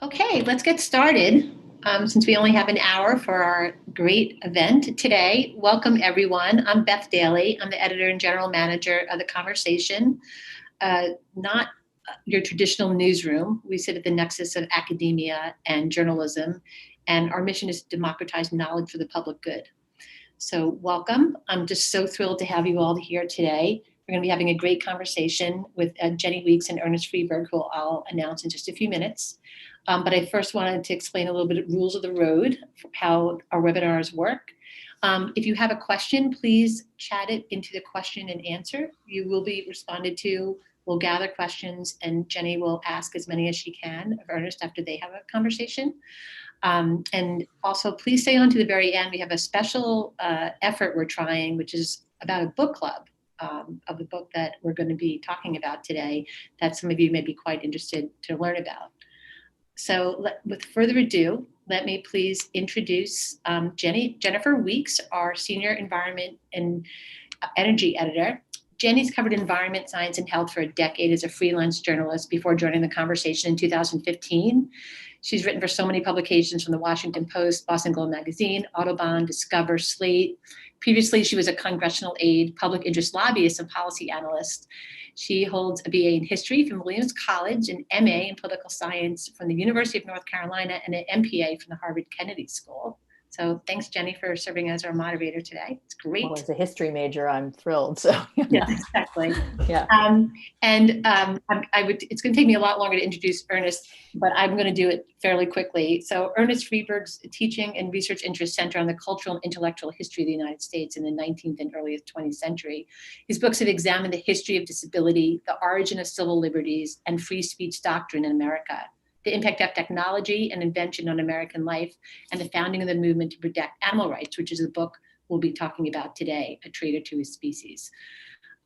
Okay, let's get started. Since we only have an hour for our great event today, welcome everyone. I'm Beth Daly. I'm the editor and general manager of The Conversation, not your traditional newsroom. We sit at the nexus of academia and journalism, and our mission is to democratize knowledge for the public good. So welcome. I'm just so thrilled to have you all here today. We're going to be having a great conversation with Jenny Weeks and Ernest Freeberg, who I'll announce in just a few minutes. But I first wanted to explain a little bit of rules of the road, how our webinars work. If you have a question, please chat it into the question and answer. You will be responded to. We'll gather questions, and Jenny will ask as many as she can of Ernest after they have a conversation. And also, please stay on to the very end. We have a special effort we're trying, which is about a book club of the book that we're going to be talking about today that some of you may be quite interested to learn about. So with further ado, let me please introduce Jennifer Weeks, our Senior Environment and Energy Editor. Jenny's covered environment, science, and health for a decade as a freelance journalist before joining The Conversation in 2015. She's written for so many publications from the Washington Post, Boston Globe Magazine, Audubon, Discover, Slate. Previously, she was a congressional aide, public interest lobbyist, and policy analyst. She holds a BA in history from Williams College, an MA in political science from the University of North Carolina, and an MPA from the Harvard Kennedy School. So thanks, Jenny, for serving as our moderator today. It's great. Well, as a history major, I'm thrilled. So yeah, exactly. Yeah. It's going to take me a lot longer to introduce Ernest, but I'm going to do it fairly quickly. So Ernest Freeberg's teaching and research interests center on the cultural and intellectual history of the United States in the 19th and early 20th century. His books have examined the history of disability, the origin of civil liberties, and free speech doctrine in America, the impact of technology and invention on American life, and the founding of the movement to protect animal rights, which is the book we'll be talking about today, A Traitor to His Species.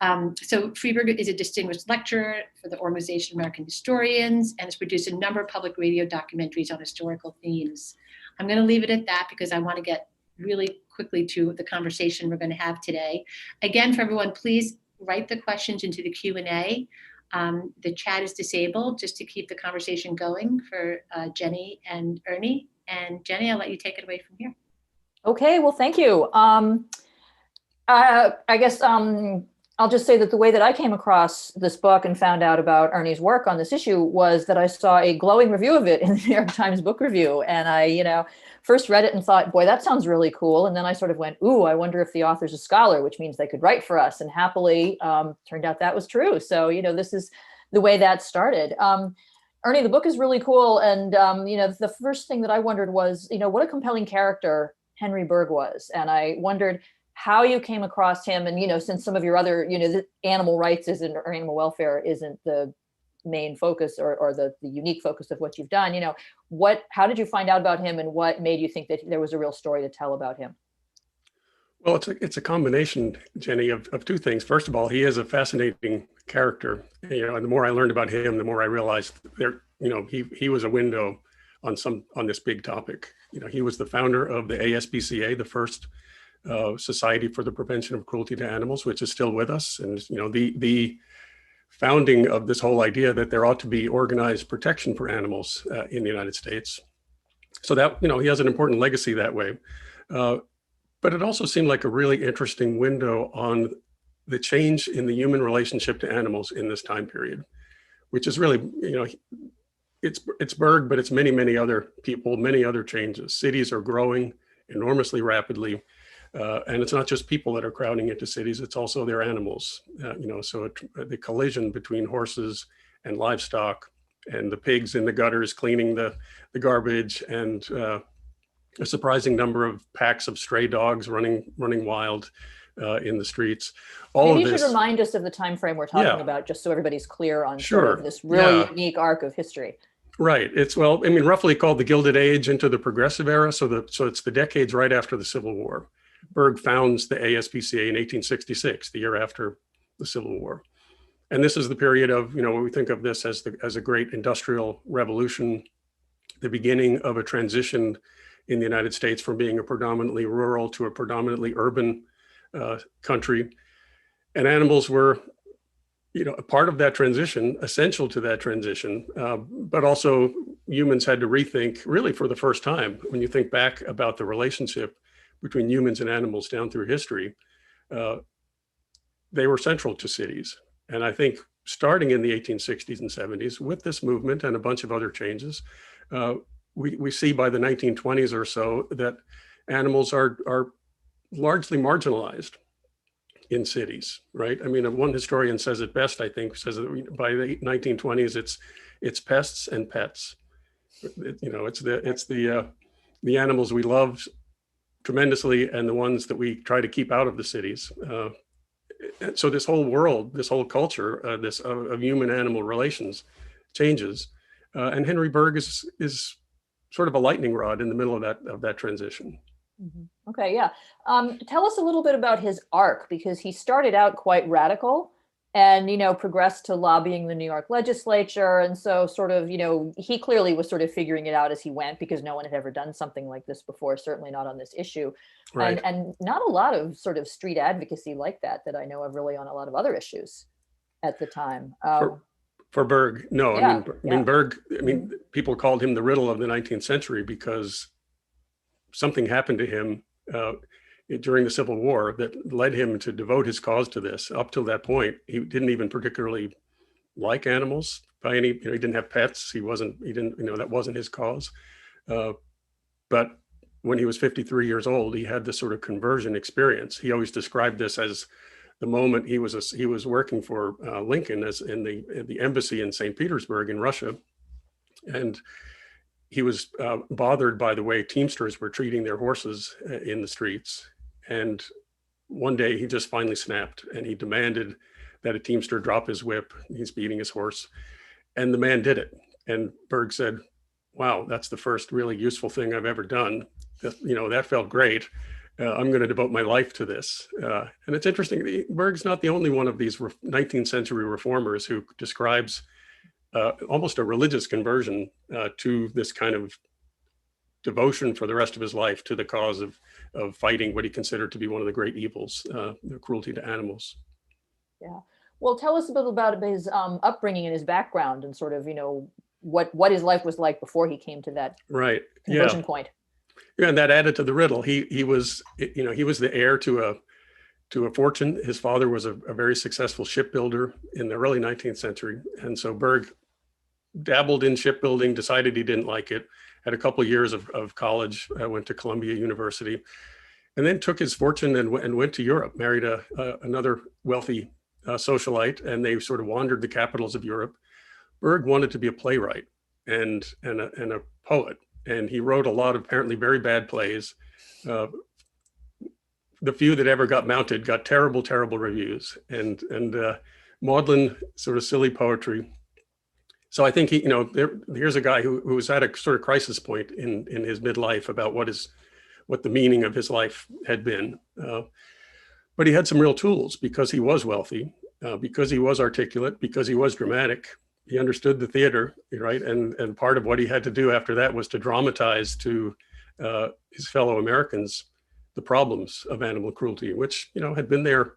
So Freeberg is a distinguished lecturer for the Organization of American Historians and has produced a number of public radio documentaries on historical themes. I'm going to leave it at that because I want to get really quickly to the conversation we're going to have today. Again, for everyone, please write the questions into the Q&A. The chat is disabled just to keep the conversation going for Jenny and Ernie. And Jenny, I'll let you take it away from here. Okay, well, thank you. I guess I'll just say that the way that I came across this book and found out about Ernie's work on this issue was that I saw a glowing review of it in the New York Times Book Review. And I, first read it and thought, boy, that sounds really cool. And then I sort of went, ooh, I wonder if the author's a scholar, which means they could write for us. And happily, turned out that was true. So, this is the way that started. Ernie, the book is really cool. And, the first thing that I wondered was, what a compelling character Henry Bergh was. And I wondered how you came across him. And, since some of your other, the animal rights isn't, or animal welfare isn't the main focus or the unique focus of what you've done, how did you find out about him and what made you think that there was a real story to tell about him? Well, it's a combination, Jenny, of two things. First of all, he is a fascinating character. And the more I learned about him, the more I realized he was a window on this big topic. He was the founder of the ASPCA, the first Society for the Prevention of Cruelty to Animals, which is still with us. And the founding of this whole idea that there ought to be organized protection for animals in the United States. So that, he has an important legacy that way. But it also seemed like a really interesting window on the change in the human relationship to animals in this time period, which is really, it's Berg, but it's many, many other people, many other changes. Cities are growing enormously rapidly. And it's not just people that are crowding into cities, it's also their animals. The collision between horses and livestock and the pigs in the gutters cleaning the garbage and a surprising number of packs of stray dogs running wild in the streets. Maybe you should remind us of the time frame we're talking about, just so everybody's clear on sort of this really unique arc of history. Right. It's roughly called the Gilded Age into the Progressive Era. So it's the decades right after the Civil War. Berg founds the ASPCA in 1866, the year after the Civil War. And this is the period of, we think of this as a great industrial revolution, the beginning of a transition in the United States from being a predominantly rural to a predominantly urban country. And animals were, a part of that transition, essential to that transition, but also, humans had to rethink, really for the first time, when you think back about the relationship between humans and animals down through history, they were central to cities. And I think starting in the 1860s and 70s with this movement and a bunch of other changes, we see by the 1920s or so that animals are largely marginalized in cities, right? I mean, one historian says it best, I think, says that by the 1920s, it's pests and pets. It's the animals we love tremendously and the ones that we try to keep out of the cities. So this whole world, this whole culture, of human-animal relations changes, and Henry Berg is sort of a lightning rod in the middle of that transition. Mm-hmm. Okay, yeah. Tell us a little bit about his arc, because he started out quite radical and, progressed to lobbying the New York legislature. And so sort of, he clearly was sort of figuring it out as he went, because no one had ever done something like this before, certainly not on this issue. Right. And not a lot of sort of street advocacy like that I know of really on a lot of other issues at the time. For Berg, no, yeah, I mean, Berg, people called him the riddle of the 19th century because something happened to him during the Civil War that led him to devote his cause to this. Up till that point, he didn't even particularly like animals by any, he didn't have pets. He didn't, that wasn't his cause. But when he was 53 years old, he had this sort of conversion experience. He always described this as the moment he was working for Lincoln as in the embassy in St. Petersburg in Russia. And he was bothered by the way Teamsters were treating their horses in the streets. And one day he just finally snapped and he demanded that a Teamster drop his whip. He's beating his horse. And the man did it. And Berg said, wow, that's the first really useful thing I've ever done. That felt great. I'm going to devote my life to this. And it's interesting, Berg's not the only one of these 19th century reformers who describes almost a religious conversion to this kind of devotion for the rest of his life to the cause of fighting what he considered to be one of the great evils, the cruelty to animals. Yeah. Well, tell us a bit about his upbringing and his background and sort of, what his life was like before he came to that conversion point. Yeah, and that added to the riddle. He was the heir to a fortune. His father was a very successful shipbuilder in the early 19th century. And so Berg dabbled in shipbuilding, decided he didn't like it, had a couple of years of college, went to Columbia University, and then took his fortune and went to Europe, married another wealthy socialite, and they sort of wandered the capitals of Europe. Berg wanted to be a playwright and a poet, and he wrote a lot of apparently very bad plays. The few that ever got mounted got terrible, terrible reviews and maudlin sort of silly poetry. So I think here's a guy who was at a sort of crisis point in his midlife about what the meaning of his life had been. But he had some real tools because he was wealthy, because he was articulate, because he was dramatic. He understood the theater, right? And part of what he had to do after that was to dramatize to his fellow Americans the problems of animal cruelty, which had been there,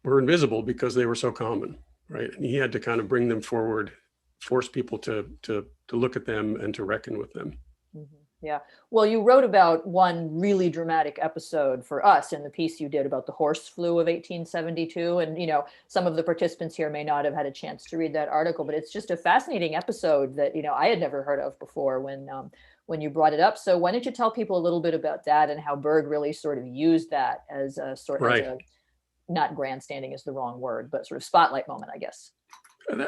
were invisible because they were so common, right? And he had to kind of bring them forward, force people to look at them and to reckon with them. Mm-hmm. Yeah. Well, you wrote about one really dramatic episode for us in the piece you did about the horse flu of 1872. And, some of the participants here may not have had a chance to read that article, but it's just a fascinating episode that, I had never heard of before when you brought it up. So why don't you tell people a little bit about that and how Berg really sort of used that as a sort of, not grandstanding is the wrong word, but sort of spotlight moment, I guess.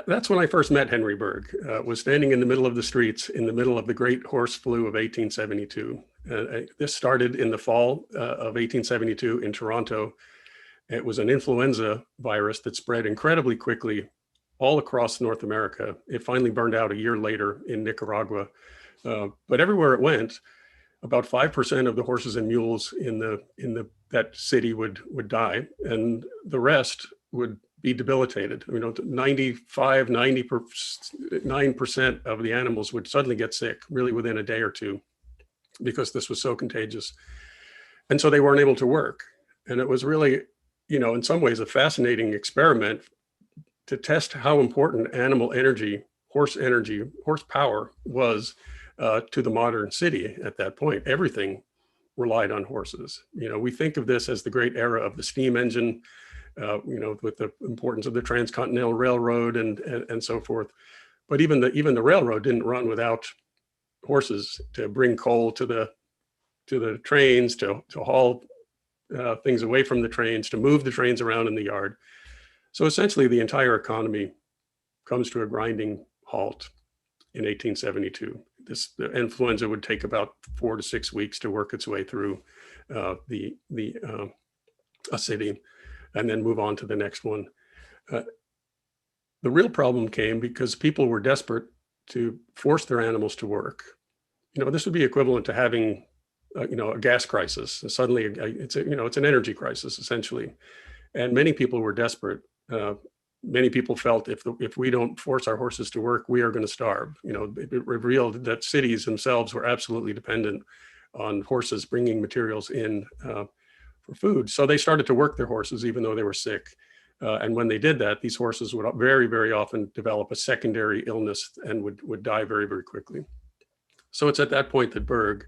That's when I first met Henry Berg. Was standing in the middle of the streets in the middle of the great horse flu of 1872. This started in the fall of 1872 in Toronto. It was an influenza virus that spread incredibly quickly all across North America. It finally burned out a year later in Nicaragua. But everywhere it went, about 5% of the horses and mules in that city would die, and the rest would be debilitated. 99% of the animals would suddenly get sick really within a day or two because this was so contagious. And so they weren't able to work. And it was really, in some ways a fascinating experiment to test how important animal energy horsepower was to the modern city at that point. Everything relied on horses. We think of this as the great era of the steam engine, with the importance of the transcontinental railroad and so forth. But even the railroad didn't run without horses to bring coal to the trains, to haul things away from the trains, to move the trains around in the yard. So essentially, the entire economy comes to a grinding halt in 1872. The influenza would take about 4 to 6 weeks to work its way through a city, and then move on to the next one. The real problem came because people were desperate to force their animals to work. This would be equivalent to having a gas crisis. And suddenly, it's an energy crisis essentially, and many people were desperate. Many people felt if we don't force our horses to work, we are going to starve. It revealed that cities themselves were absolutely dependent on horses bringing materials in for food. So they started to work their horses even though they were sick. And when they did that, these horses would very, very often develop a secondary illness and would die very, very quickly. So it's at that point that Berg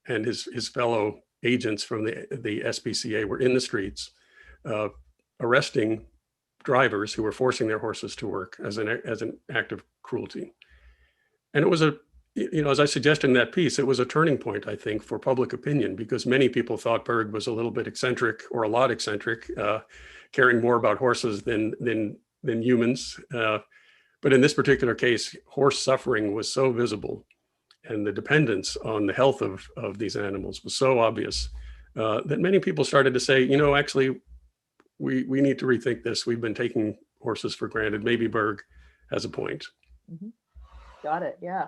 and his fellow agents from the SPCA were in the streets, arresting drivers who were forcing their horses to work as an act of cruelty. And it was as I suggested in that piece, it was a turning point, I think, for public opinion, because many people thought Berg was a little bit eccentric, or a lot eccentric, caring more about horses than humans. But in this particular case, horse suffering was so visible, and the dependence on the health of these animals was so obvious, that many people started to say, actually, we need to rethink this. We've been taking horses for granted. Maybe Berg has a point. Mm-hmm. Got it. Yeah.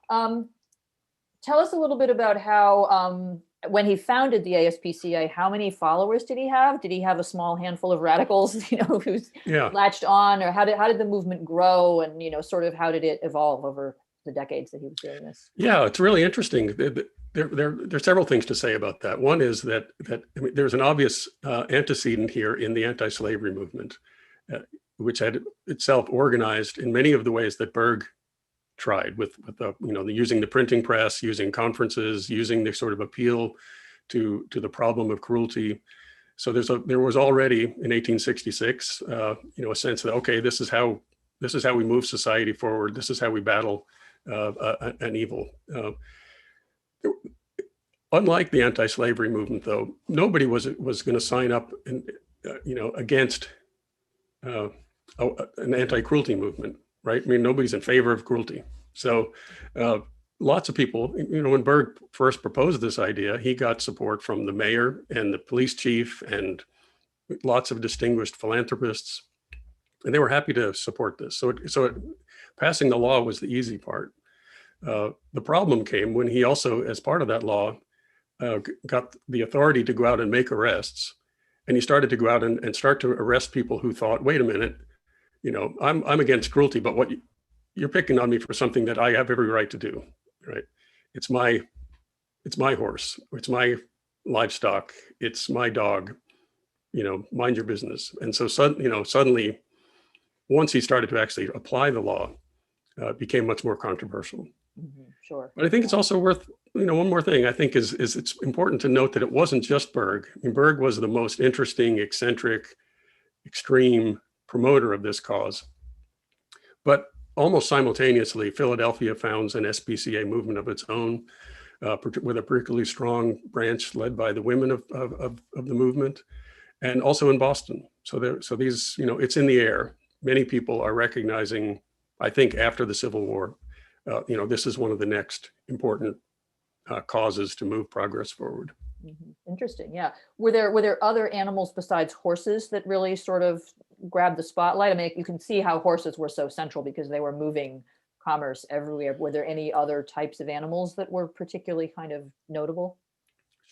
Tell us a little bit about how, when he founded the ASPCA, how many followers did he have? Did he have a small handful of radicals, who's latched on, or how did the movement grow, and, sort of how did it evolve over the decades that he was doing this? Yeah, it's really interesting. There are several things to say about that. One is that there's an obvious antecedent here in the anti-slavery movement, which had itself organized in many of the ways that Berg tried, with using the printing press, using conferences, using the sort of appeal to the problem of cruelty. So there was already in 1866, a sense that, okay, this is how we move society forward. This is how we battle an evil. Unlike the anti-slavery movement, though, nobody was going to sign up against an anti-cruelty movement, right? I mean, nobody's in favor of cruelty. So lots of people, when Berg first proposed this idea, he got support from the mayor and the police chief and lots of distinguished philanthropists, and they were happy to support this. So passing the law was the easy part. The problem came when he also, as part of that law, got the authority to go out and make arrests. And he started to go out and start to arrest people who thought, wait a minute, I'm against cruelty, but you're picking on me for something that I have every right to do, right? It's my horse, it's my livestock, it's my dog, mind your business. And so suddenly, once he started to actually apply the law, it became much more controversial. Mm-hmm. Sure. But I think it's also worth, one more thing I think is it's important to note that it wasn't just Berg. I mean, Berg was the most interesting, eccentric, extreme promoter of this cause. But almost simultaneously, Philadelphia founds an SPCA movement of its own, with a particularly strong branch led by the women of the movement, and also in Boston. So these, it's in the air. Many people are recognizing, I think, after the Civil War, this is one of the next important causes to move progress forward. Mm-hmm. Interesting. Yeah. Were there other animals besides horses that really sort of grabbed the spotlight? I mean, you can see how horses were so central because they were moving commerce everywhere. Were there any other types of animals that were particularly kind of notable?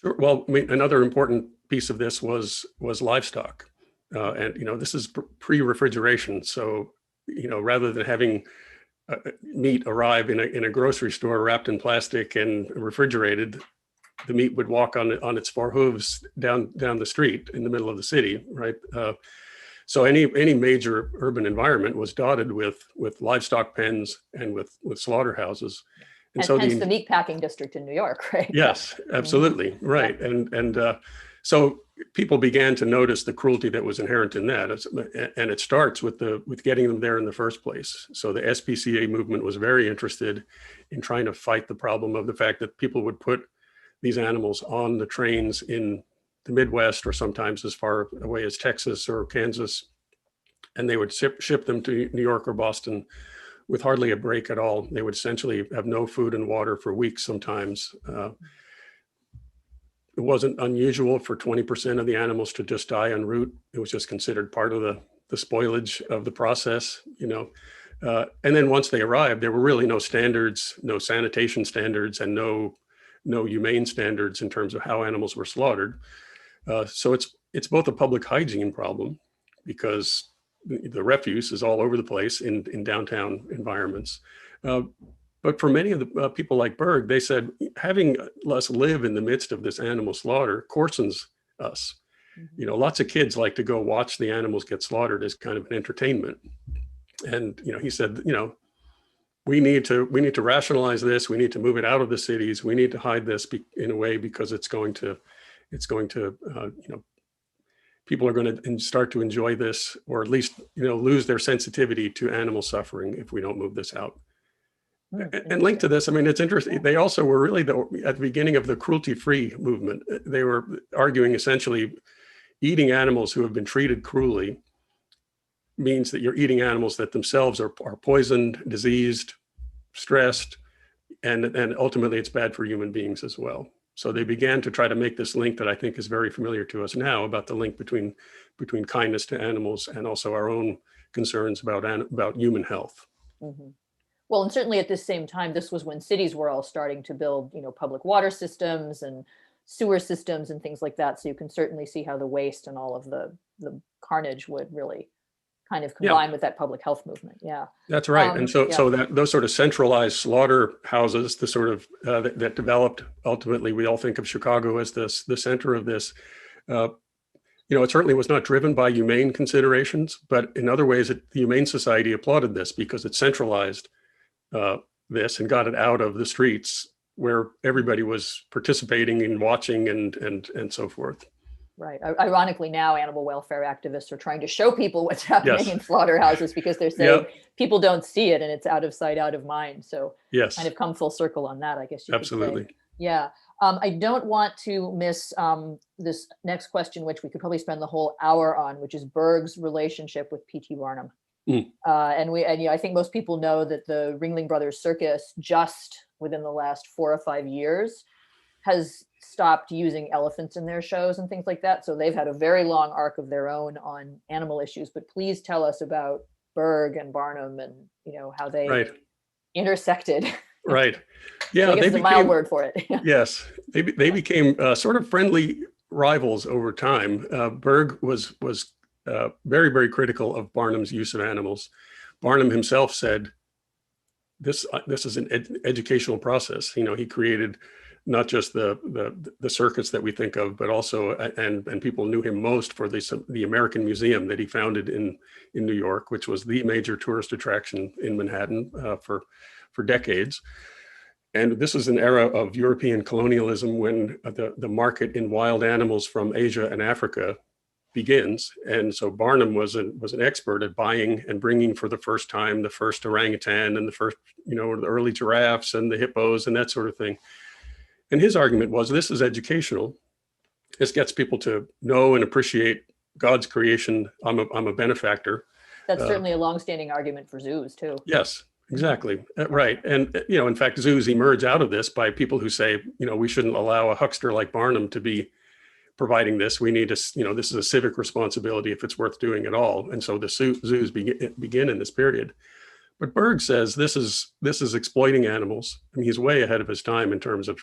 Sure. Well, I mean, another important piece of this was livestock, and this is pre-refrigeration. So rather than having meat arrive in a grocery store wrapped in plastic and refrigerated, the meat would walk on its four hooves down the street in the middle of the city, right? So any major urban environment was dotted with livestock pens and with slaughterhouses. And so hence the meatpacking district in New York, right? Yes, absolutely. Right. And so people began to notice the cruelty that was inherent in that. And it starts with getting them there in the first place. So the SPCA movement was very interested in trying to fight the problem of the fact that people would put these animals on the trains in the Midwest, or sometimes as far away as Texas or Kansas, and they would ship them to New York or Boston with hardly a break at all. They would essentially have no food and water for weeks sometimes. It wasn't unusual for 20% of the animals to just die en route. It was just considered part of the spoilage of the process, and then once they arrived, there were really no standards, no sanitation standards, and no humane standards in terms of how animals were slaughtered. So it's both a public hygiene problem, because the refuse is all over the place in downtown environments. But for many of the people like Berg, they said having us live in the midst of this animal slaughter coarsens us. Lots of kids like to go watch the animals get slaughtered as kind of an entertainment. And he said, we need to rationalize this. We need to move it out of the cities. We need to hide this in a way, because it's going to people are going to start to enjoy this, or at least lose their sensitivity to animal suffering if we don't move this out. And linked to this, I mean, it's interesting. They also were really at the beginning of the cruelty-free movement. They were arguing essentially eating animals who have been treated cruelly means that you're eating animals that themselves are poisoned, diseased, stressed, and ultimately it's bad for human beings as well. So they began to try to make this link that I think is very familiar to us now, about the link between kindness to animals and also our own concerns about human health. Mm-hmm. Well, and certainly at this same time, this was when cities were all starting to build, public water systems and sewer systems and things like that. So you can certainly see how the waste and all of the carnage would really kind of combine with that public health movement. Yeah, that's right. And so that those sort of centralized slaughterhouses, the sort of that developed ultimately, we all think of Chicago as the center of this. It certainly was not driven by humane considerations, but in other ways, the Humane Society applauded this because it centralized this and got it out of the streets where everybody was participating and watching and so forth. Right. Ironically, now animal welfare activists are trying to show people what's happening in slaughterhouses, because they're saying people don't see it and it's out of sight, out of mind. So kind of come full circle on that, I guess you Absolutely. could say. Yeah. I don't want to miss this next question, which we could probably spend the whole hour on, which is Bergh's relationship with P.T. Barnum. I think most people know that the Ringling Brothers Circus, just within the last 4 or 5 years, has stopped using elephants in their shows and things like that. So they've had a very long arc of their own on animal issues. But please tell us about Berg and Barnum and how they intersected. Right. Yeah, so I guess it's a mild word for it. Yes, they became sort of friendly rivals over time. Berg was very, very critical of Barnum's use of animals. Barnum himself said, "This is an educational process." He created not just the circuits that we think of, but also and people knew him most for the American Museum that he founded in New York, which was the major tourist attraction in Manhattan for decades. And this is an era of European colonialism when the market in wild animals from Asia and Africa begins. And so Barnum was an expert at buying and bringing for the first time the first orangutan and the first, the early giraffes and the hippos and that sort of thing. And his argument was, this is educational. This gets people to know and appreciate God's creation. I'm a benefactor. That's certainly a longstanding argument for zoos too. Yes. Exactly. Right. And, in fact, zoos emerge out of this by people who say, we shouldn't allow a huckster like Barnum to be providing this. We need to, this is a civic responsibility if it's worth doing at all. And so the zoos begin in this period. But Berg says this is exploiting animals. I mean, he's way ahead of his time in terms of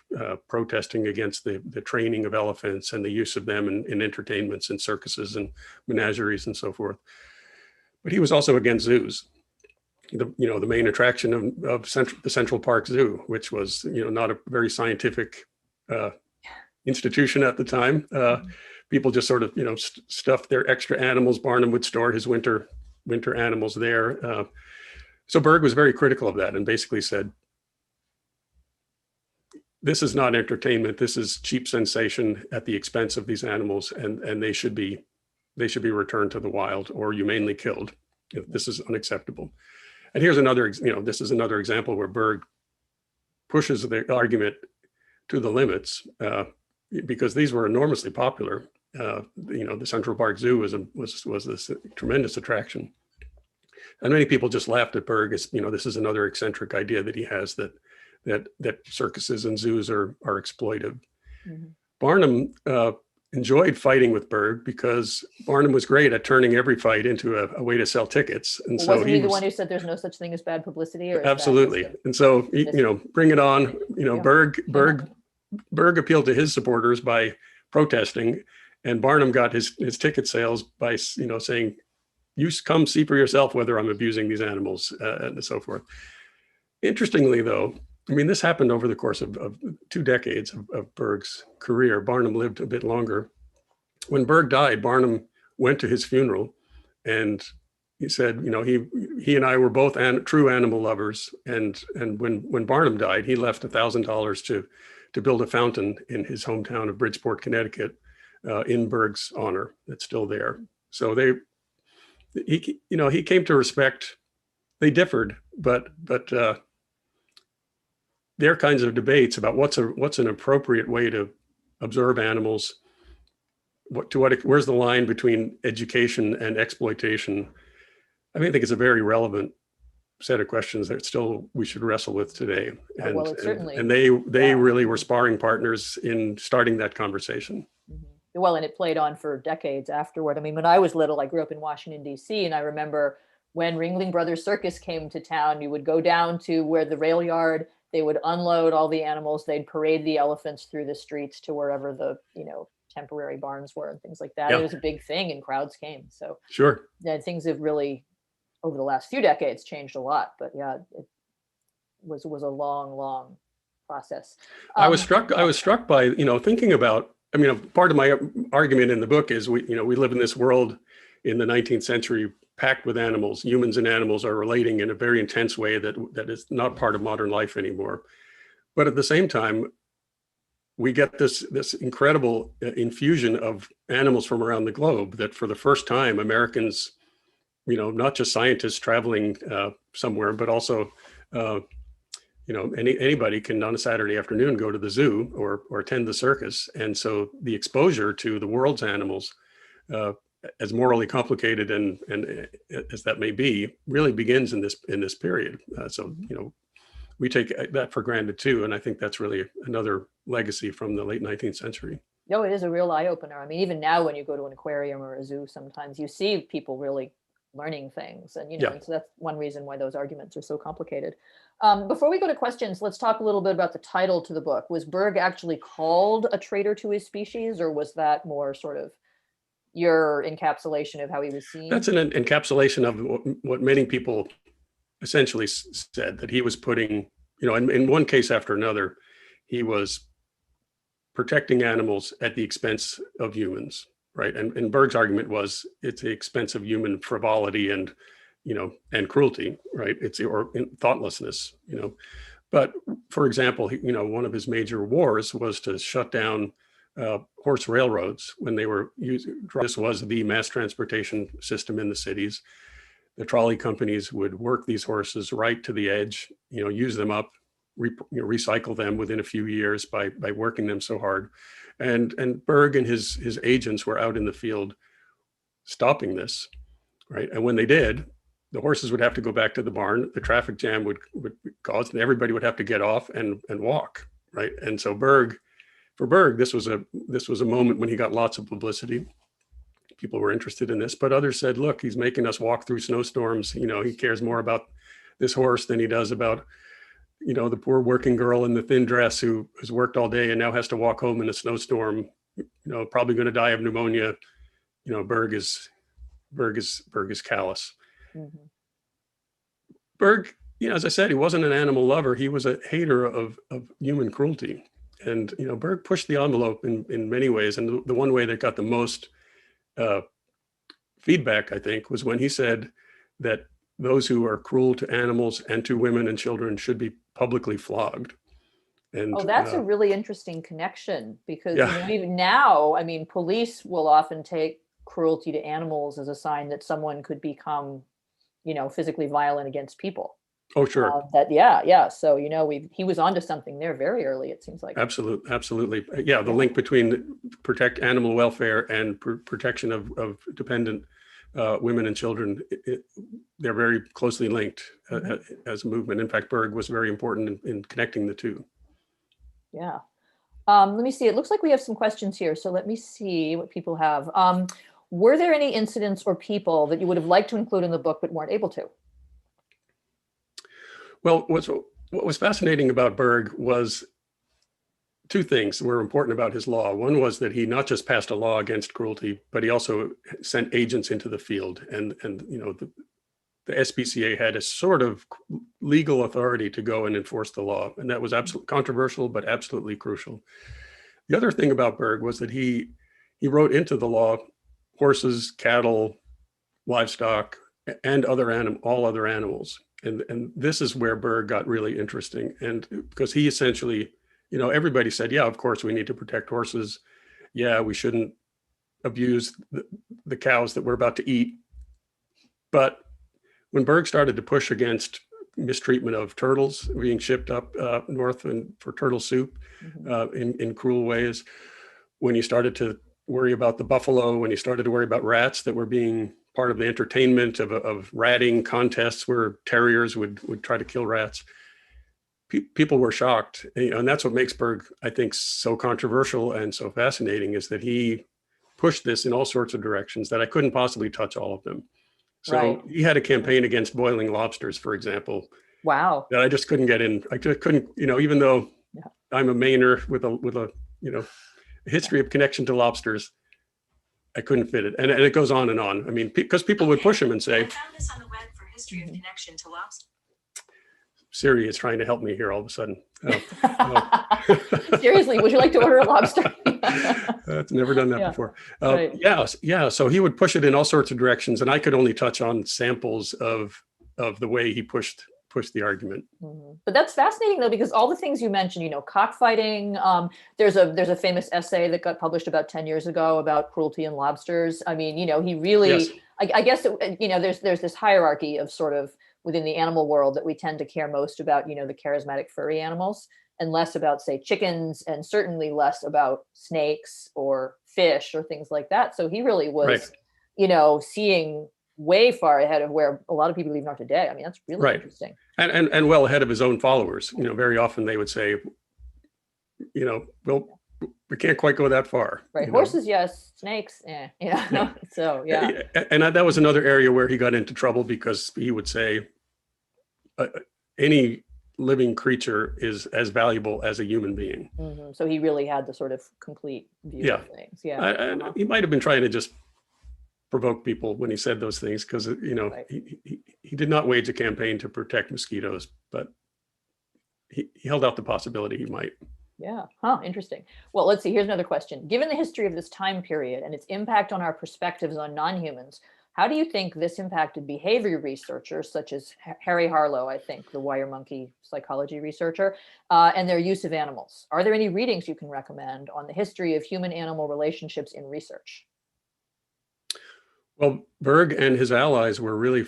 protesting against the training of elephants and the use of them in entertainments and circuses and menageries and so forth. But he was also against zoos. The main attraction of the Central Park Zoo, which was not a very scientific institution at the time, people just sort of, stuffed their extra animals. Barnum would store his winter animals there. So Berg was very critical of that and basically said, this is not entertainment. This is cheap sensation at the expense of these animals, and they should be returned to the wild or humanely killed. This is unacceptable. And here's another, this is another example where Berg pushes the argument to the limits, because these were enormously popular. The Central Park Zoo was this tremendous attraction, and many people just laughed at Berg as, this is another eccentric idea that he has, that circuses and zoos are exploitive. Mm-hmm. Barnum enjoyed fighting with Berg because Barnum was great at turning every fight into a way to sell tickets. And so wasn't he the one who said there's no such thing as bad publicity? Or absolutely. And so, bring it on. Berg appealed to his supporters by protesting, and Barnum got his ticket sales by, saying, you come see for yourself whether I'm abusing these animals, and so forth. Interestingly, though, this happened over the course of 2 decades of Berg's career. Barnum lived a bit longer. When Berg died, Barnum went to his funeral, and he said, he and I were both true animal lovers. And when Barnum died, he left $1,000 to build a fountain in his hometown of Bridgeport, Connecticut, in Berg's honor. It's still there. So he came to respect. They differed, but there are kinds of debates about what's an appropriate way to observe animals. Where's the line between education and exploitation? I think it's a very relevant set of questions that still we should wrestle with today. And, well, it certainly, and they really were sparring partners in starting that conversation. Mm-hmm. Well, and it played on for decades afterward. When I was little, I grew up in Washington, D.C., and I remember when Ringling Brothers Circus came to town, you would go down to where the rail yard, they would unload all the animals, they'd parade the elephants through the streets to wherever the, temporary barns were and things like that. Yeah. It was a big thing and crowds came. So sure. Yeah, things have really, over the last few decades, changed a lot. But yeah, it was a long process. I was struck by, thinking about, part of my argument in the book is we live in this world in the 19th century packed with animals. Humans and animals are relating in a very intense way that is not part of modern life anymore. But at the same time, we get this incredible infusion of animals from around the globe that for the first time, Americans, not just scientists traveling somewhere, but also, anybody can on a Saturday afternoon go to the zoo or attend the circus. And so the exposure to the world's animals, as morally complicated and as that may be, really begins in this period. So we take that for granted too, and I think that's really another legacy from the late 19th century. No, it is a real eye opener. Even now when you go to an aquarium or a zoo, sometimes you see people really learning things, and and so that's one reason why those arguments are so complicated. Before we go to questions, let's talk a little bit about the title to the book. Was Berg actually called a traitor to his species, or was that more sort of your encapsulation of how he was seen? That's an encapsulation of what many people essentially said, that he was putting, in one case after another, he was protecting animals at the expense of humans, right? And Berg's argument was it's the expense of human frivolity and cruelty, right? Or thoughtlessness, But for example, one of his major wars was to shut down horse railroads when they were using. This was the mass transportation system in the cities. The trolley companies would work these horses right to the edge, use them up, recycle them within a few years by working them so hard. And Berg and his agents were out in the field stopping this, right? And when they did, the horses would have to go back to the barn. The traffic jam would cause, and everybody would have to get off and walk, right? And so for Berg, this was a moment when he got lots of publicity. People were interested in this, but others said, look, he's making us walk through snowstorms. He cares more about this horse than he does about, the poor working girl in the thin dress who has worked all day and now has to walk home in a snowstorm, probably going to die of pneumonia. Berg is callous. Mm-hmm. Berg, as I said, he wasn't an animal lover. He was a hater of human cruelty. And Berg pushed the envelope in many ways. And the one way that got the most feedback, I think, was when he said that those who are cruel to animals and to women and children should be publicly flogged. And Oh, that's a really interesting connection, because yeah. even now, I mean, police will often take cruelty to animals as a sign that someone could become, physically violent against people. Oh, sure. Yeah. So, he was onto something there very early, it seems like. Absolutely. Yeah, the link between protect animal welfare and protection of dependent women and children, they're very closely linked as a movement. In fact, Berg was very important in connecting the two. Yeah. Let me see. It looks like we have some questions here. So let me see what people have. Were there any incidents or people that you would have liked to include in the book but weren't able to? Well, what was fascinating about Berg was two things were important about his law. One was that he not just passed a law against cruelty, but he also sent agents into the field. And the SPCA had a sort of legal authority to go and enforce the law. And that was absolutely controversial, but absolutely crucial. The other thing about Berg was that he wrote into the law horses, cattle, livestock, and all other animals. And this is where Berg got really interesting. And because he essentially, everybody said, yeah, of course we need to protect horses. Yeah, we shouldn't abuse the cows that we're about to eat. But when Berg started to push against mistreatment of turtles being shipped up north for turtle soup in cruel ways, when he started to worry about the buffalo, when he started to worry about rats that were being part of the entertainment of ratting contests where terriers would try to kill rats, people were shocked. And that's what makes Berg, I think, so controversial and so fascinating, is that he pushed this in all sorts of directions that I couldn't possibly touch all of them. So he had a campaign against boiling lobsters, for example. Wow. That I just couldn't get in. I just couldn't, even though I'm a Mainer with a history of connection to lobsters, I couldn't fit it. And it goes on and on. I mean, because people would push him and say, I found this on the web for history of connection to lobsters. Siri is trying to help me here all of a sudden. Seriously, would you like to order a lobster? It's never done that before. Yeah. So he would push it in all sorts of directions, and I could only touch on samples of the way he pushed the argument. But that's fascinating, though, because all the things you mentioned, cockfighting. There's a famous essay that got published about 10 years ago about cruelty in lobsters. I mean, he really. Yes. I guess there's this hierarchy of sort of within the animal world that we tend to care most about, the charismatic furry animals, and less about, say, chickens, and certainly less about snakes or fish or things like that. So he really was, seeing way far ahead of where a lot of people even are today. I mean, that's really interesting. And well ahead of his own followers. Very often they would say, well, we can't quite go that far. Right. Horses, yes. Snakes, yeah. So, yeah. And that was another area where he got into trouble, because he would say any living creature is as valuable as a human being. So he really had the sort of complete view of things. Yeah. He might have been trying to just provoke people when he said those things, because, he did not wage a campaign to protect mosquitoes, but he held out the possibility he might. Yeah. Interesting. Well, let's see. Here's another question. Given the history of this time period and its impact on our perspectives on non-humans, how do you think this impacted behavior researchers such as Harry Harlow, I think, the wire monkey psychology researcher, and their use of animals? Are there any readings you can recommend on the history of human-animal relationships in research? Well, Berg and his allies were really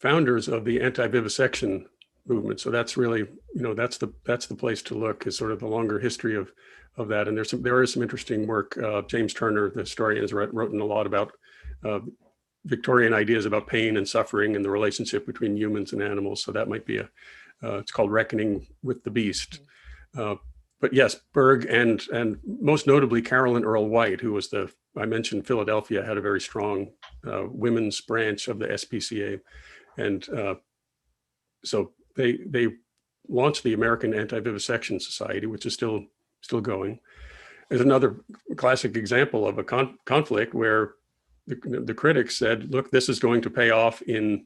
founders of the antivivisection movement. So that's really, that's the place to look, is sort of the longer history of that. And there is some interesting work. James Turner, the historian, has written a lot about Victorian ideas about pain and suffering and the relationship between humans and animals. So that might be it's called Reckoning with the Beast. But yes, Berg and most notably Carolyn Earl White, who was I mentioned Philadelphia had a very strong women's branch of the SPCA. And so they launched the American Anti-Vivisection Society, which is still going. There's another classic example of a conflict where the critics said, look, this is going to pay off in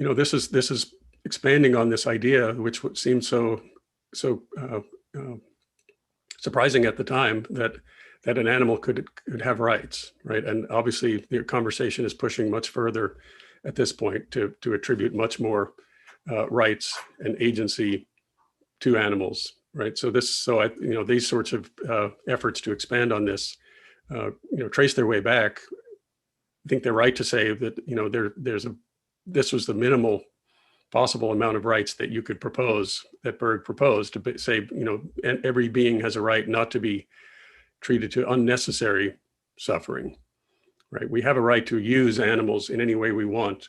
This is expanding on this idea, which seemed so surprising at the time, that an animal could have rights, right? And obviously, the conversation is pushing much further at this point to attribute much more rights and agency to animals, right? These sorts of efforts to expand on this, trace their way back. I think they're right to say that this was the minimal possible amount of rights that you could propose, that Berg proposed, to say, and every being has a right not to be treated to unnecessary suffering, right? We have a right to use animals in any way we want.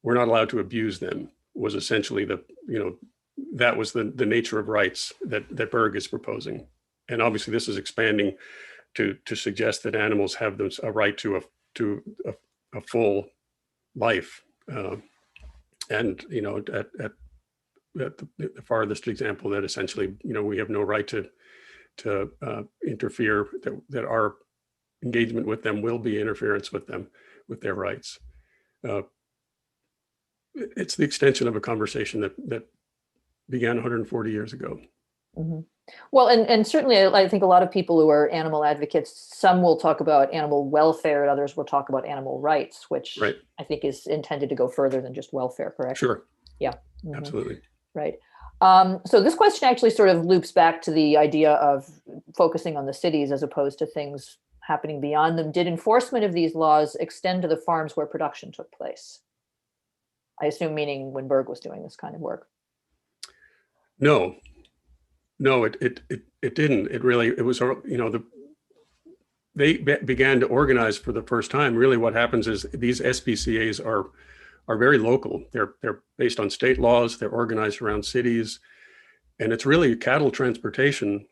We're not allowed to abuse them, was essentially that was the nature of rights that Berg is proposing. And obviously this is expanding to suggest that animals have a right to a full life. At the farthest example, that essentially, we have no right to interfere, that our engagement with them will be interference with them, with their rights. It's the extension of a conversation that began 140 years ago. Mm-hmm. Well, and certainly I think a lot of people who are animal advocates, some will talk about animal welfare and others will talk about animal rights, which right. I think is intended to go further than just welfare, correct? Sure. Yeah. Mm-hmm. Absolutely. Right. So this question actually sort of loops back to the idea of focusing on the cities as opposed to things happening beyond them. Did enforcement of these laws extend to the farms where production took place? I assume meaning when Berg was doing this kind of work. No, it didn't. It was, they began to organize for the first time. Really what happens is these SPCAs are very local. They're based on state laws. They're organized around cities. And it's really cattle transportation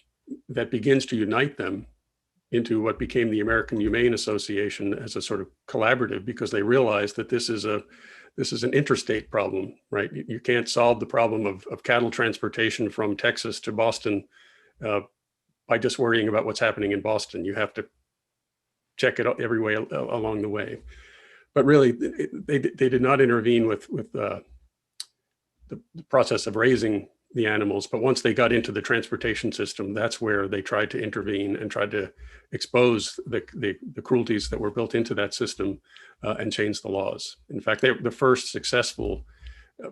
that begins to unite them into what became the American Humane Association as a sort of collaborative, because they realized that this is an interstate problem, right? You can't solve the problem of cattle transportation from Texas to Boston by just worrying about what's happening in Boston. You have to check it every way along the way. But really, they did not intervene with the process of raising the animals. But once they got into the transportation system, that's where they tried to intervene and tried to expose the cruelties that were built into that system and change the laws. In fact, the first successful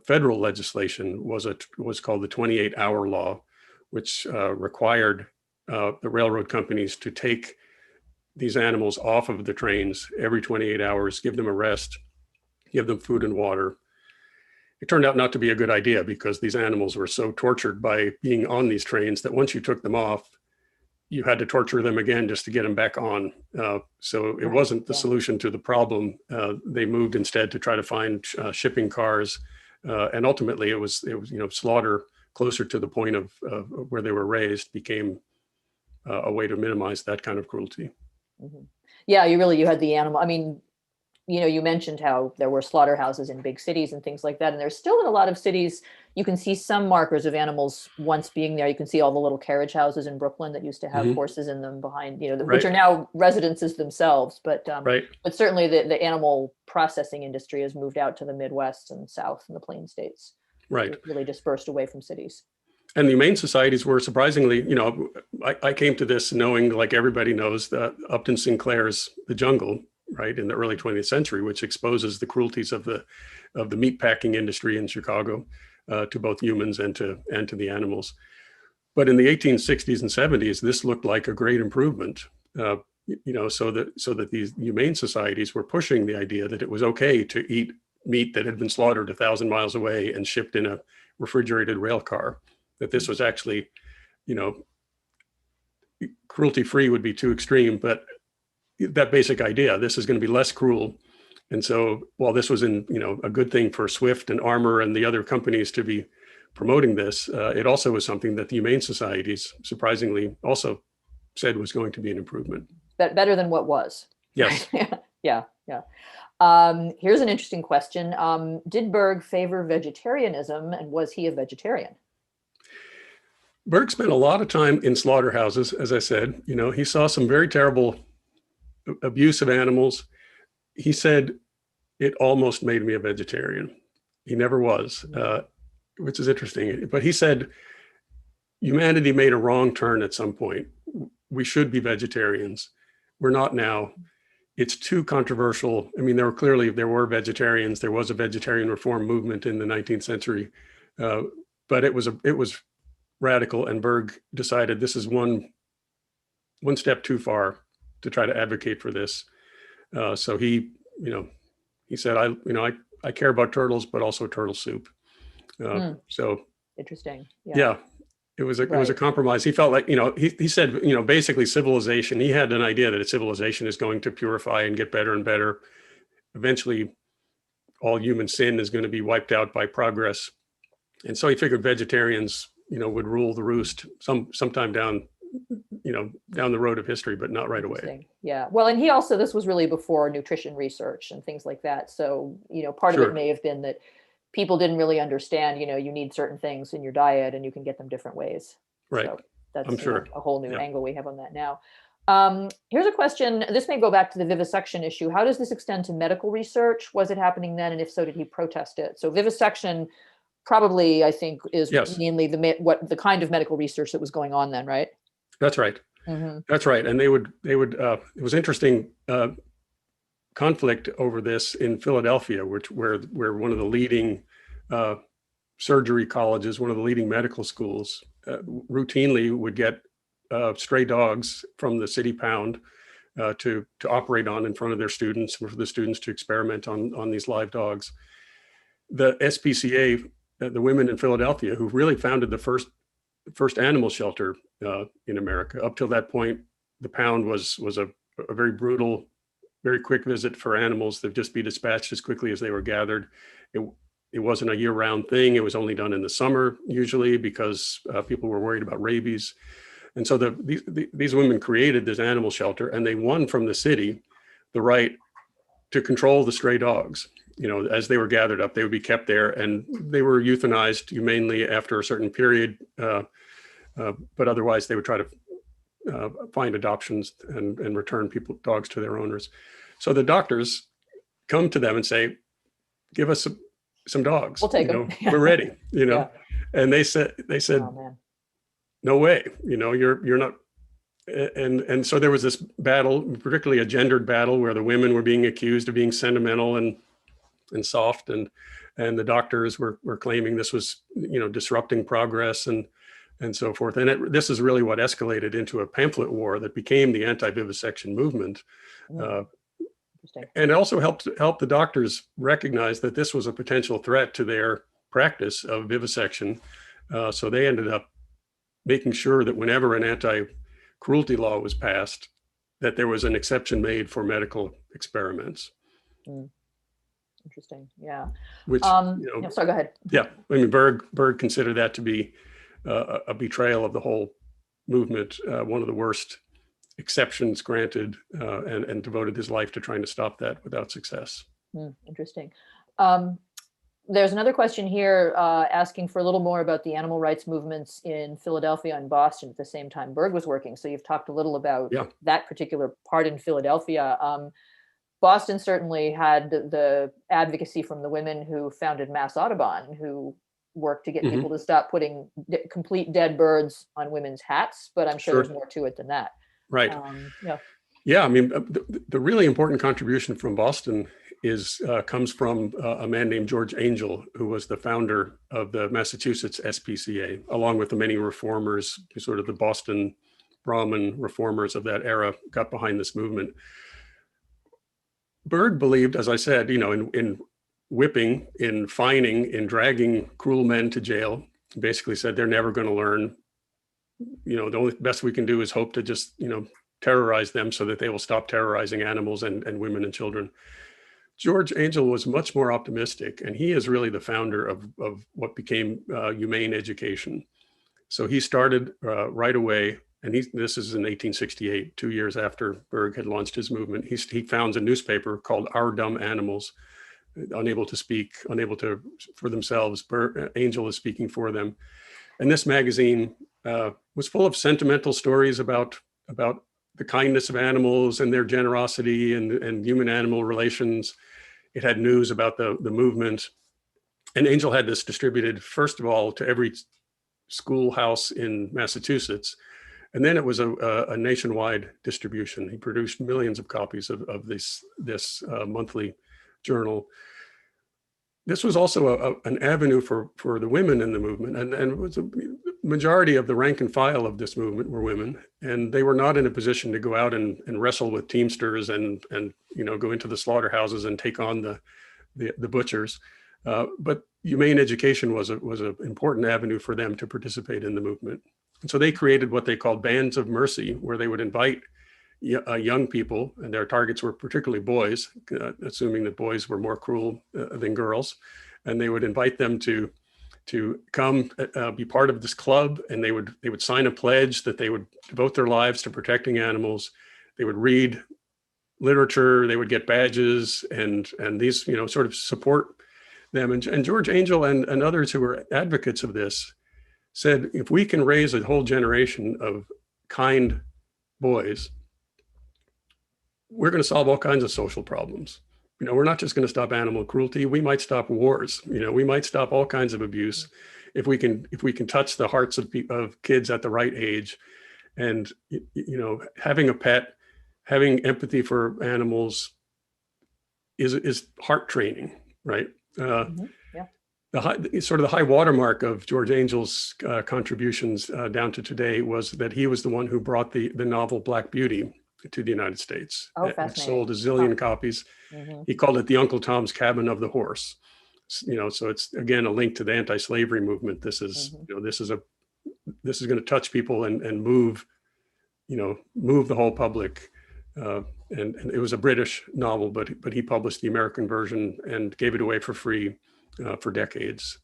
federal legislation was called the 28-hour law, which required the railroad companies to take these animals off of the trains every 28 hours, give them a rest, give them food and water. It turned out not to be a good idea because these animals were so tortured by being on these trains that once you took them off, you had to torture them again just to get them back on. So it wasn't the solution to the problem. They moved instead to try to find shipping cars. And ultimately it was slaughter closer to the point of where they were raised became a way to minimize that kind of cruelty. Mm-hmm. Yeah, you had the animal. I mean, you mentioned how there were slaughterhouses in big cities and things like that. And there's still in a lot of cities, you can see some markers of animals once being there. You can see all the little carriage houses in Brooklyn that used to have horses in them behind, which are now residences themselves. But but certainly the animal processing industry has moved out to the Midwest and South and the Plain States. Right. Really dispersed away from cities. And the humane societies were surprisingly, I came to this knowing, like everybody knows, that Upton Sinclair's The Jungle, right, in the early 20th century, which exposes the cruelties of the meatpacking industry in Chicago to both humans and to the animals. But in the 1860s and 70s, this looked like a great improvement, so that these humane societies were pushing the idea that it was okay to eat meat that had been slaughtered 1,000 miles away and shipped in a refrigerated rail car. That this was actually, cruelty-free would be too extreme, but that basic idea, this is going to be less cruel. And so while this was a good thing for Swift and Armour and the other companies to be promoting this, it also was something that the humane societies surprisingly also said was going to be an improvement. Better than what was. Yes. Yeah. Here's an interesting question. Did Berg favor vegetarianism, and was he a vegetarian? Berg spent a lot of time in slaughterhouses, as I said. He saw some very terrible abuse of animals. He said, it almost made me a vegetarian. He never was, which is interesting. But he said humanity made a wrong turn at some point. We should be vegetarians. We're not now. It's too controversial. I mean, there were vegetarians. There was a vegetarian reform movement in the 19th century, but it was radical. And Berg decided this is one step too far to try to advocate for this. So he said, I care about turtles, but also turtle soup. So interesting. Yeah. It was a compromise. He felt like, he said, basically civilization, he had an idea that a civilization is going to purify and get better and better. Eventually, all human sin is going to be wiped out by progress. And so he figured vegetarians, would rule the roost sometime down the road of history, but not right away. Yeah. Well, and this was really before nutrition research and things like that. So, part of it may have been that people didn't really understand, you need certain things in your diet and you can get them different ways. Right. So that's I'm sure. A whole new angle we have on that now. Here's a question. This may go back to the vivisection issue. How does this extend to medical research? Was it happening then? And if so, did he protest it? So vivisection probably, I think, is mainly the kind of medical research that was going on then, right? That's right. Mm-hmm. That's right. And they would it was interesting conflict over this in Philadelphia, where one of the leading surgery colleges, one of the leading medical schools, routinely would get stray dogs from the city pound to operate on in front of their students, for the students to experiment on these live dogs. The SPCA, the women in Philadelphia, who really founded the first animal shelter in America. Up till that point, the pound was a very brutal, very quick visit for animals that just be dispatched as quickly as they were gathered. It wasn't a year-round thing. It was only done in the summer, usually, because people were worried about rabies. And so these women created this animal shelter, and they won from the city the right to control the stray dogs. As they were gathered up, they would be kept there, and they were euthanized humanely after a certain period. But otherwise, they would try to find adoptions and return dogs to their owners. So the doctors come to them and say, "Give us some dogs. We'll take them. We're ready." And they said, oh, "No way. You're not." And so there was this battle, particularly a gendered battle, where the women were being accused of being sentimental and soft, and the doctors were claiming this was disrupting progress and so forth. And this is really what escalated into a pamphlet war that became the anti-vivisection movement. And it also helped the doctors recognize that this was a potential threat to their practice of vivisection. So they ended up making sure that whenever an anti-cruelty law was passed, that there was an exception made for medical experiments. Interesting. Yeah. Which, sorry, go ahead. Yeah. I mean, Berg considered that to be a betrayal of the whole movement, one of the worst exceptions granted, and devoted his life to trying to stop that without success. Interesting. There's another question here asking for a little more about the animal rights movements in Philadelphia and Boston at the same time Berg was working. So you've talked a little about that particular part in Philadelphia. Boston certainly had the advocacy from the women who founded Mass Audubon, who worked to get people to stop putting complete dead birds on women's hats. But I'm sure there's more to it than that. Right. Yeah. I mean, the really important contribution from Boston comes from a man named George Angell, who was the founder of the Massachusetts SPCA, along with the many reformers, sort of the Boston Brahmin reformers of that era, got behind this movement. Berg believed, as I said, in whipping, in fining, in dragging cruel men to jail. He basically said they're never going to learn. The only best we can do is hope to just, terrorize them so that they will stop terrorizing animals and women and children. George Angell was much more optimistic, and he is really the founder of what became humane education. So he started right away. And this is in 1868, 2 years after Berg had launched his movement. He founds a newspaper called Our Dumb Animals, unable to speak, unable to for themselves. Angell is speaking for them. And this magazine was full of sentimental stories about the kindness of animals and their generosity and human-animal relations. It had news about the movement. And Angel had this distributed, first of all, to every schoolhouse in Massachusetts. And then it was a nationwide distribution. He produced millions of copies of this monthly journal. This was also an avenue for the women in the movement. And it was a majority of the rank and file of this movement were women. And they were not in a position to go out and wrestle with Teamsters and go into the slaughterhouses and take on the butchers. But humane education was an important avenue for them to participate in the movement. And so they created what they called bands of mercy, where they would invite young people, and their targets were particularly boys, assuming that boys were more cruel than girls. And they would invite them to come be part of this club, and they would sign a pledge that they would devote their lives to protecting animals. They would read literature, they would get badges, and these sort of support them. And George Angel and others who were advocates of this said, if we can raise a whole generation of kind boys, we're going to solve all kinds of social problems. We're not just going to stop animal cruelty. We might stop wars. We might stop all kinds of abuse if we can touch the hearts of kids at the right age. And having a pet, having empathy for animals is heart training, right? Yeah. The high watermark of George Angel's contributions down to today was that he was the one who brought the novel Black Beauty to the United States. Oh, it fascinating. sold a zillion copies. Mm-hmm. He called it the Uncle Tom's Cabin of the Horse. So it's again a link to the anti-slavery movement. This is this is going to touch people and move the whole public. And it was a British novel, but he published the American version and gave it away for free for decades.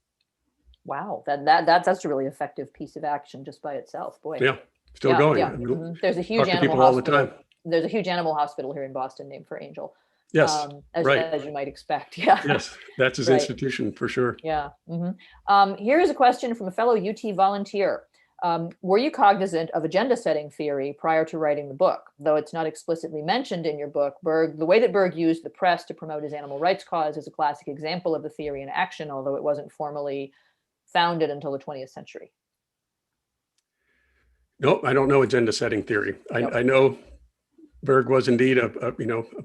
Wow, that's a really effective piece of action just by itself. Boy. Yeah, still going. Yeah. Mm-hmm. There's a huge animal hospital. There's a huge animal hospital here in Boston named for Angel. Yes, as you might expect. Yeah. Yes, that's his institution for sure. Yeah. Mm-hmm. Here's a question from a fellow UT volunteer. Were you cognizant of agenda setting theory prior to writing the book? Though it's not explicitly mentioned in your book, the way that Berg used the press to promote his animal rights cause is a classic example of the theory in action, although it wasn't formally founded until the 20th century. No, I don't know agenda setting theory. I know Berg was indeed a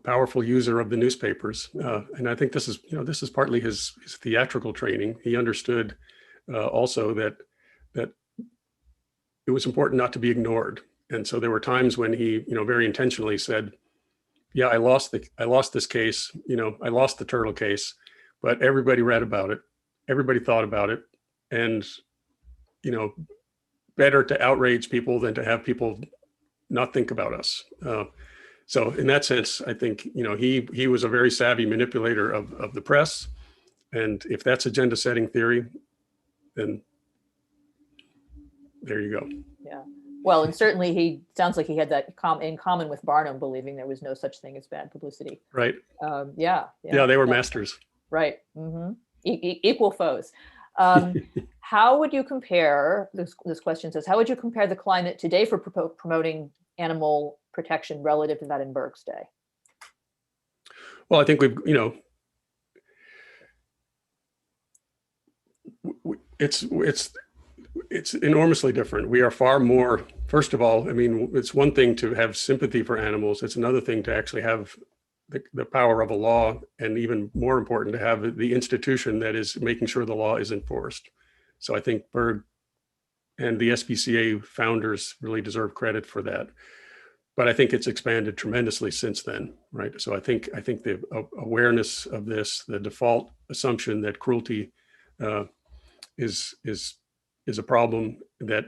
powerful user of the newspapers, and I think this is partly his theatrical training. He understood also that it was important not to be ignored, and so there were times when he very intentionally said, "Yeah, I lost this case. I lost the turtle case, but everybody read about it, everybody thought about it, and better to outrage people than to have people not think about us." So in that sense, I think he was a very savvy manipulator of the press, and if that's agenda setting theory, then there you go. Yeah. Well, and certainly he sounds like he had that in common with Barnum, believing there was no such thing as bad publicity. Right. Yeah, they were masters. Right. Mm-hmm. Equal foes. How would you compare, this question says, how would you compare the climate today for promoting animal protection relative to that in Berg's day? Well, I think it's enormously different. We are far more, first of all, it's one thing to have sympathy for animals. It's another thing to actually have the power of a law, and even more important, to have the institution that is making sure the law is enforced. So I think Berg and the SPCA founders really deserve credit for that. But I think it's expanded tremendously since then, right? So I think the awareness of this, the default assumption that cruelty is a problem, that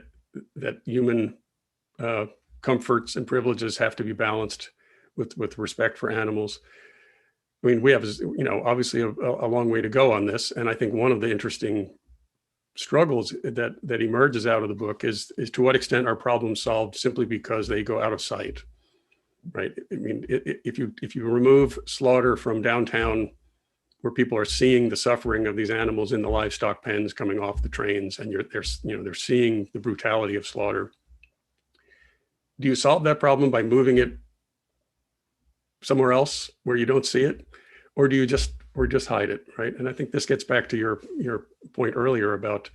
human comforts and privileges have to be balanced with respect for animals. We have obviously a long way to go on this, and I think one of the interesting struggles that emerges out of the book is to what extent are problems solved simply because they go out of sight, right? If you remove slaughter from downtown, where people are seeing the suffering of these animals in the livestock pens coming off the trains, and they're seeing the brutality of slaughter, do you solve that problem by moving it somewhere else where you don't see it, or do you just or just hide it, right? And I think this gets back to your point earlier about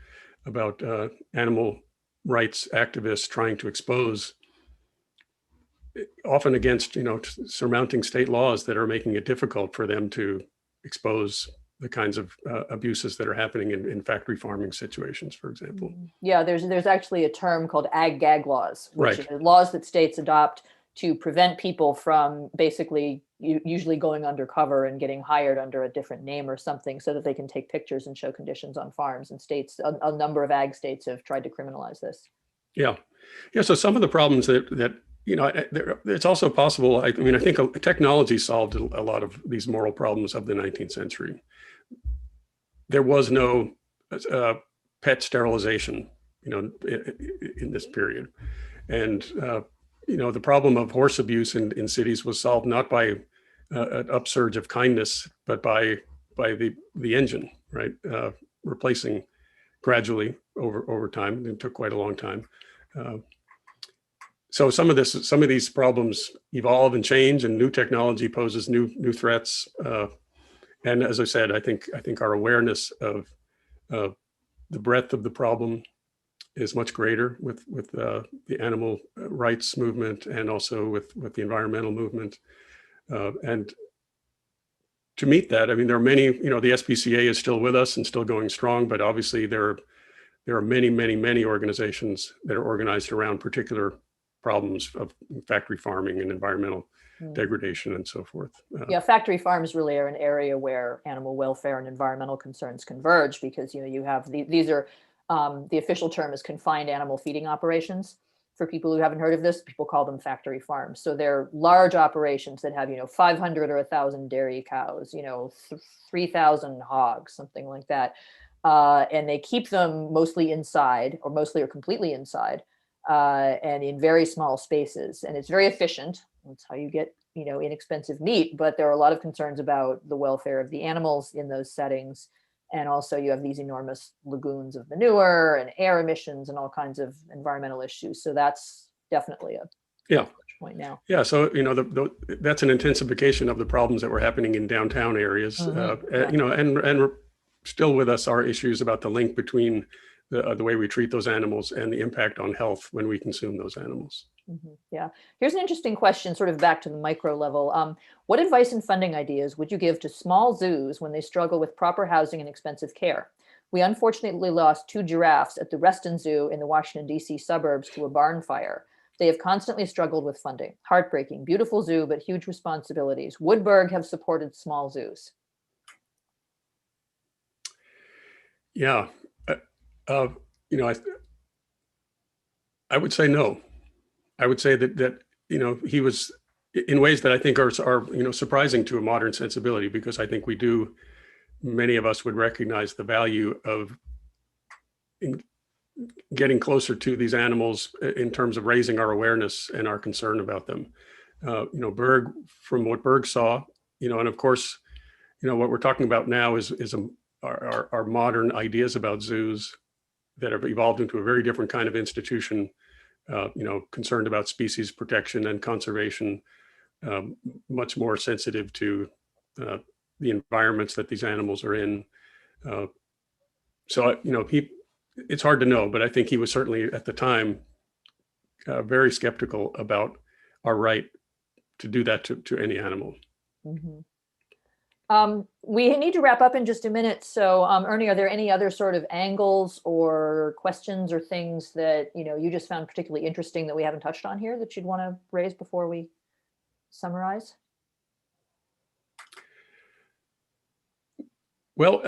animal rights activists trying to expose, often against, surmounting state laws that are making it difficult for them to expose the kinds of abuses that are happening in factory farming situations, for example. Yeah, there's actually a term called ag-gag laws, which Right. are laws that states adopt to prevent people from basically usually going undercover and getting hired under a different name or something so that they can take pictures and show conditions on farms. And states, a number of ag states have tried to criminalize this. Yeah. Yeah. So some of the problems that it's also possible. I mean, I think technology solved a lot of these moral problems of the 19th century. There was no pet sterilization, in this period. And, the problem of horse abuse in cities was solved not by an upsurge of kindness, but by the engine, right? Replacing gradually over time. It took quite a long time. So some of these problems evolve and change, and new technology poses new threats. And as I said, I think our awareness of the breadth of the problem is much greater with the animal rights movement, and also with the environmental movement. And to meet that, I mean, there are many. The SPCA is still with us and still going strong, but obviously there are many organizations that are organized around particular problems of factory farming and environmental degradation and so forth. Yeah, factory farms really are an area where animal welfare and environmental concerns converge, because you have these are the official term is confined animal feeding operations. For people who haven't heard of this, people call them factory farms. So they're large operations that have 500 or 1,000 dairy cows, 3,000 hogs, something like that, and they keep them mostly inside, or mostly or completely inside. And in very small spaces, and it's very efficient. That's how you get, inexpensive meat. But there are a lot of concerns about the welfare of the animals in those settings, and also you have these enormous lagoons of manure and air emissions and all kinds of environmental issues. So that's definitely a point now. Yeah. So that's an intensification of the problems that were happening in downtown areas. And still with us are issues about the link between the way we treat those animals and the impact on health when we consume those animals. Yeah. Here's an interesting question, sort of back to the micro level. What advice and funding ideas would you give to small zoos when they struggle with proper housing and expensive care? We unfortunately lost 2 giraffes at the Reston Zoo in the Washington, D.C. suburbs to a barn fire. They have constantly struggled with funding. Heartbreaking. Beautiful zoo, but huge responsibilities. Would Berg have supported small zoos? Yeah. I would say no. I would say that he was, in ways that I think are surprising to a modern sensibility, because I think many of us would recognize the value of getting closer to these animals in terms of raising our awareness and our concern about them. Berg, from what Berg saw, and of course, what we're talking about now is our modern ideas about zoos that have evolved into a very different kind of institution, concerned about species protection and conservation, much more sensitive to the environments that these animals are in. So, it's hard to know, but I think he was certainly at the time very skeptical about our right to do that to any animal. We need to wrap up in just a minute. So, Ernie, are there any other sort of angles or questions or things that, you just found particularly interesting that we haven't touched on here that you'd want to raise before we summarize? Well,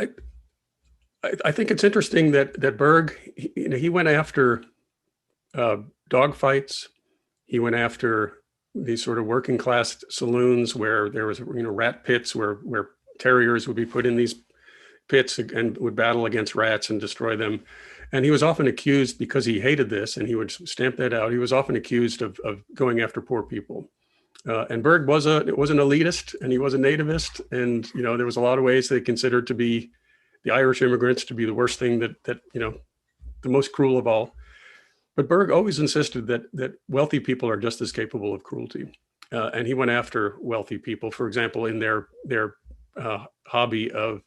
I think it's interesting that Berg, he went after dog fights. He went after these sort of working class saloons where there was, rat pits where terriers would be put in these pits and would battle against rats and destroy them. And he was often accused, because he hated this and he would stamp that out, he was often accused of going after poor people. And Berg was an elitist, and he was a nativist. And, there was a lot of ways they considered to be the Irish immigrants to be the worst thing that the most cruel of all. But Berg always insisted that wealthy people are just as capable of cruelty. And he went after wealthy people, for example, in their hobby of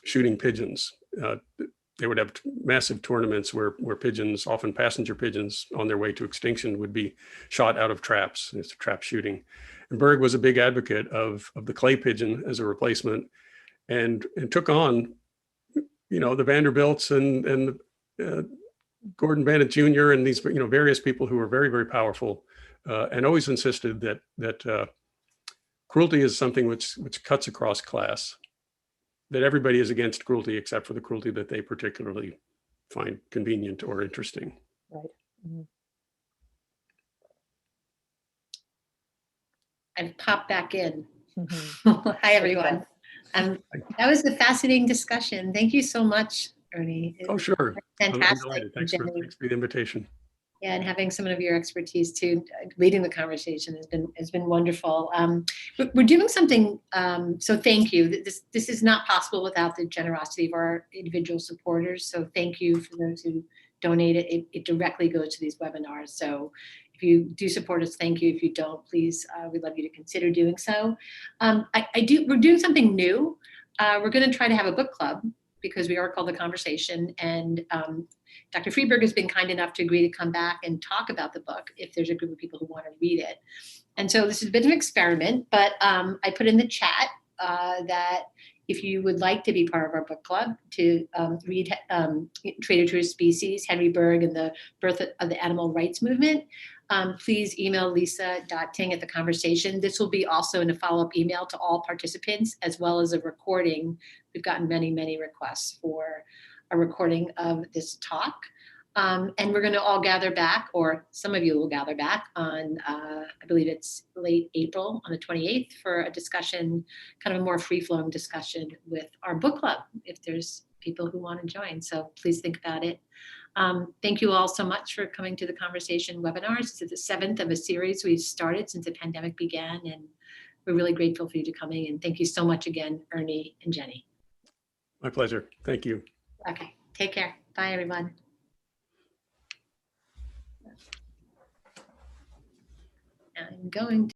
shooting pigeons. They would have massive tournaments where pigeons, often passenger pigeons on their way to extinction, would be shot out of traps. It's trap shooting. And Berg was a big advocate of the clay pigeon as a replacement, and took on, the Vanderbilts and Gordon Bennett Jr. and these, various people who were very, very powerful, and always insisted that cruelty is something which cuts across class, that everybody is against cruelty except for the cruelty that they particularly find convenient or interesting. Right. Mm-hmm. I've popped back in. Mm-hmm. Hi, everyone. That was a fascinating discussion. Thank you so much, Ernie. Oh, sure. Fantastic. I'm delighted. Thanks for the invitation. Yeah, and having some of your expertise too, leading the conversation has been wonderful. We're doing something, so thank you. This is not possible without the generosity of our individual supporters. So thank you for those who donate it. It directly goes to these webinars. So if you do support us, thank you. If you don't, please, we'd love you to consider doing so. We're doing something new. We're going to try to have a book club, because we are called The Conversation, and Dr. Freeberg has been kind enough to agree to come back and talk about the book if there's a group of people who want to read it. And so this is a bit of an experiment, but I put in the chat that if you would like to be part of our book club to read Traitor to His Species, Henry Berg and the Birth of the Animal Rights Movement, please email lisa.ting@theconversation. This will be also in a follow-up email to all participants, as well as a recording. We've gotten many, many requests for a recording of this talk. And we're going to all gather back, or some of you will gather back on, I believe it's late April on the 28th, for a discussion, kind of a more free-flowing discussion with our book club, if there's people who want to join. So please think about it. Thank you all so much for coming to the Conversation webinars. This is the 7th of a series we've started since the pandemic began, and we're really grateful for you to coming. And thank you so much again, Ernie and Jenny. My pleasure. Thank you. Okay, take care. Bye, everyone. I'm going to